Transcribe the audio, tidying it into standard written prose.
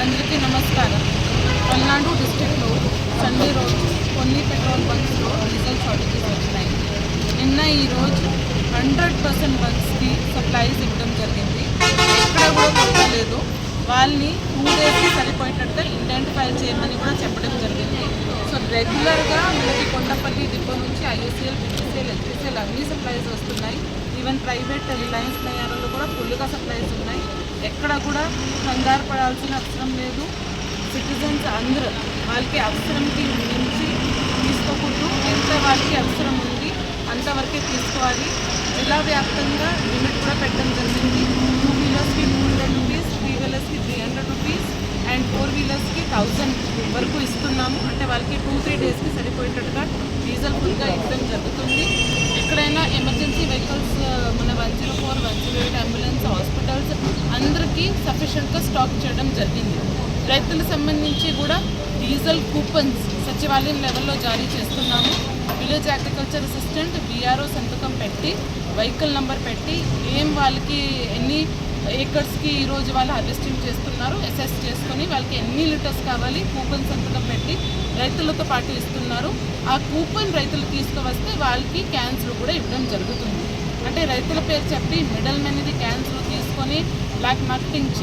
అందరికీ నమస్కారం. పల్నాడు డిస్ట్రిక్ట్లో సండే రోజు కొన్ని పెట్రోల్ బంక్స్లో డీజిల్ షార్టేజెస్ వచ్చినాయి. నిన్న ఈరోజు 100% బంక్స్కి సప్లైస్ ఇవ్వడం జరిగింది. ఎక్కడ కూడా కొట్టలేదు. వాళ్ళని 2 డేస్కి సరిపోయేటట్టుగా ఇండెంట్ ఫైల్ చేయమని కూడా చెప్పడం జరిగింది. సో రెగ్యులర్గా మనకి కొండపల్లి డిపో నుంచి ఐఎస్ఎల్, బిఎస్ఎల్, హెచ్ఎస్ఎల్ అన్ని సప్లైస్ వస్తున్నాయి. ఈవెన్ ప్రైవేట్ రిలయన్స్ నయాలలో కూడా ఫుల్గా సప్లైస్ ఉన్నాయి. ఎక్కడ కూడా కంగారు పడాల్సిన అవసరం లేదు. సిటిజన్స్ అందరూ వాళ్ళకి అవసరంకి మించి తీసుకోకూడదు. ఎంత వాళ్ళకి అవసరం ఉంది అంతవరకే తీసుకోవాలి. జిల్లా వ్యాప్తంగా లిమిట్ కూడా పెట్టడం జరిగింది. 2 వీలర్స్కి 200 రూపీస్, 3 వీలర్స్కి 300 రూపీస్ అండ్ 4 వీలర్స్కి 1000 వరకు ఇస్తున్నాము. అంటే వాళ్ళకి 2-3 డేస్కి సరిపోయేటట్టుగా డీజిల్ ఫుల్గా ఇవ్వడం జరుగుతుంది. ఎక్కడైనా ఎమర్జెన్సీ వెహికల్స్ మన 104, 108 అంబులెన్స్, హాస్పిటల్స్ అందరికీ సఫిషియెంట్గా స్టాక్ చేయడం జరిగింది. రైతులకు సంబంధించి కూడా డీజిల్ కూపన్స్ సచివాలయం లెవెల్లో జారీ చేస్తున్నాము. విలేజ్ అగ్రికల్చర్ అసిస్టెంట్ బీఆర్ఓ సంతకం పెట్టి వెహికల్ నెంబర్ పెట్టి వాళ్ళకి ఎన్ని ఏకర్స్కి ఈరోజు వాళ్ళు హార్వెస్టింగ్ చేస్తున్నారు అసెస్ చేసుకొని వాళ్ళకి ఎన్ని లీటర్స్ కావాలి కూపన్ సంతకం పెట్టి రైతులతో పాటు ఇస్తున్నారు. ఆ కూపన్ రైతులు తీసుకువస్తే వాళ్ళకి క్యాన్స్లు కూడా ఇవ్వడం జరుగుతుంది. అంటే రైతుల పేరు చెప్పి మిడల్ మెన్ ఇది క్యాన్స్లు తీసుకొని బ్లాక్ మార్కెటింగ్